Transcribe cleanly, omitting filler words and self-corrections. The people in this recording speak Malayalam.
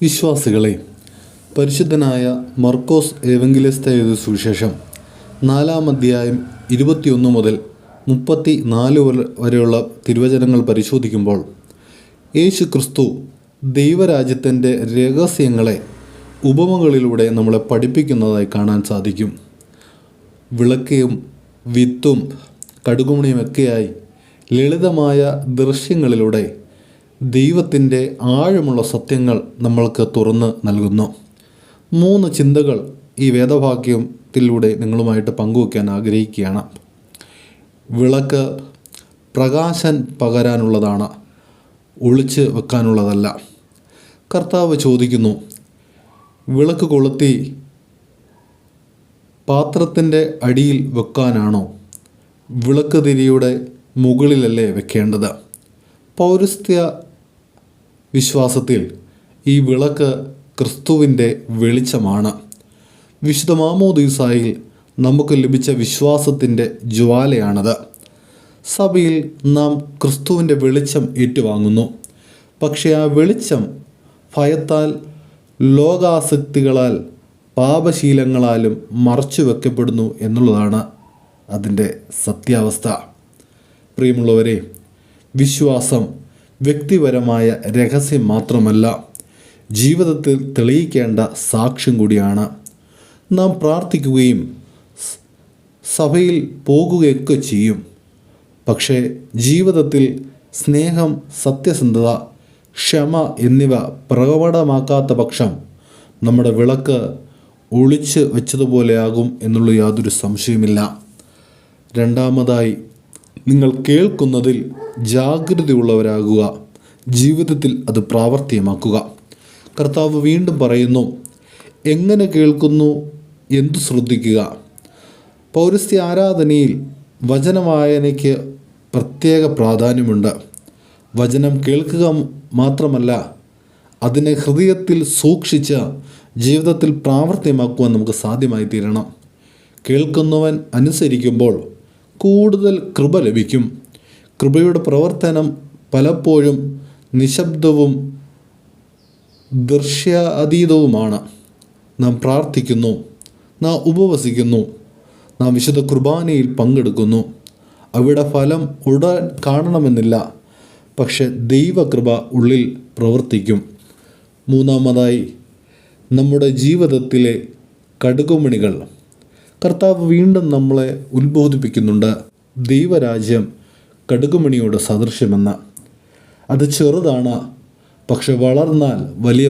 വിശ്വാസികളെ, പരിശുദ്ധനായ മർക്കോസ് ഏവങ്കലിസ്ത എഴുതിയ സുവിശേഷം 4-ാം അധ്യായം 21 മുതൽ 34 വരെയുള്ള തിരുവചനങ്ങൾ പരിശോധിക്കുമ്പോൾ യേശു ക്രിസ്തു ദൈവരാജ്യത്തിൻ്റെ രഹസ്യങ്ങളെ ഉപമകളിലൂടെ നമ്മളെ പഠിപ്പിക്കുന്നതായി കാണാൻ സാധിക്കും. വിളക്കയും വിത്തും കടുകുമണിയുമൊക്കെയായി ലളിതമായ ദൃശ്യങ്ങളിലൂടെ ദൈവത്തിൻ്റെ ആഴമുള്ള സത്യങ്ങൾ നമ്മൾക്ക് തുറന്ന് നൽകുന്നു. 3 ചിന്തകൾ ഈ വേദവാക്യത്തിലൂടെ നിങ്ങളുമായിട്ട് പങ്കുവയ്ക്കാൻ ആഗ്രഹിക്കുകയാണ്. വിളക്ക് പ്രകാശം പകരാനുള്ളതാണ്, ഒളിച്ച് വെക്കാനുള്ളതല്ല. കർത്താവ് ചോദിക്കുന്നു, വിളക്ക് കൊളുത്തി പാത്രത്തിൻ്റെ അടിയിൽ വെക്കാനാണോ? വിളക്ക് തിരിയുടെ മുകളിലല്ലേ വെക്കേണ്ടത്? പൗരസ്ത്യ വിശ്വാസത്തിൽ ഈ വിളക്ക് ക്രിസ്തുവിൻ്റെ വെളിച്ചമാണ്. വിശുദ്ധ മാമോദീസായിൽ നമുക്ക് ലഭിച്ച വിശ്വാസത്തിൻ്റെ ജ്വാലയാണത്. സഭയിൽ നാം ക്രിസ്തുവിൻ്റെ വെളിച്ചം ഏറ്റുവാങ്ങുന്നു. പക്ഷേ ആ വെളിച്ചം ഭയത്താൽ, ലോകാസക്തികളാൽ, പാപശീലങ്ങളാലും മറച്ചു വെക്കപ്പെടുന്നു എന്നുള്ളതാണ് അതിൻ്റെ സത്യാവസ്ഥ. പ്രിയമുള്ളവരെ, വിശ്വാസം വ്യക്തിപരമായ രഹസ്യം മാത്രമല്ല, ജീവിതത്തിൽ തെളിയിക്കേണ്ട സാക്ഷ്യം കൂടിയാണ്. നാം പ്രാർത്ഥിക്കുകയും സഭയിൽ പോകുകയൊക്കെ ചെയ്യും. പക്ഷേ ജീവിതത്തിൽ സ്നേഹം, സത്യസന്ധത, ക്ഷമ എന്നിവ പ്രകടമാക്കാത്ത പക്ഷം നമ്മുടെ വിളക്ക് ഒളിച്ച് വെച്ചതുപോലെയാകും എന്നുള്ള യാതൊരു സംശയമില്ല. രണ്ടാമതായി, നിങ്ങൾ കേൾക്കുന്നതിൽ ജാഗ്രതയുള്ളവരാകുക, ജീവിതത്തിൽ അത് പ്രാവർത്തികമാക്കുക. കർത്താവ് വീണ്ടും പറയുന്നു, എങ്ങനെ കേൾക്കുന്നു, എന്തു ശ്രദ്ധിക്കുക. പൗരസ്ത്യ ആരാധനയിൽ വചനവായനയ്ക്ക് പ്രത്യേക പ്രാധാന്യമുണ്ട്. വചനം കേൾക്കുക മാത്രമല്ല, അതിനെ ഹൃദയത്തിൽ സൂക്ഷിച്ച് ജീവിതത്തിൽ പ്രാവർത്തികമാക്കുവാൻ നമുക്ക് സാധ്യമായി തീരണം. കേൾക്കുന്നവൻ അനുസരിക്കുമ്പോൾ കൂടുതൽ കൃപ ലഭിക്കും. കൃപയുടെ പ്രവർത്തനം പലപ്പോഴും നിശബ്ദവും ദൃശ്യാതീതവുമാണ്. നാം പ്രാർത്ഥിക്കുന്നു, നാം ഉപവസിക്കുന്നു, നാം വിശുദ്ധ കുർബാനയിൽ പങ്കെടുക്കുന്നു. അവിടെ ഫലം ഉടൻ കാണണമെന്നില്ല, പക്ഷെ ദൈവകൃപ ഉള്ളിൽ പ്രവർത്തിക്കും. മൂന്നാമതായി, നമ്മുടെ ജീവിതത്തിലെ കടുകുമണികൾ. കർത്താവ് വീണ്ടും നമ്മളെ ഉത്ബോധിപ്പിക്കുന്നുണ്ട്. ദൈവരാജ്യം കടുകുമണിയോട് സദൃശ്യമെന്ന്. അത് ചെറുതാണ്, പക്ഷെ വളർന്നാൽ വലിയ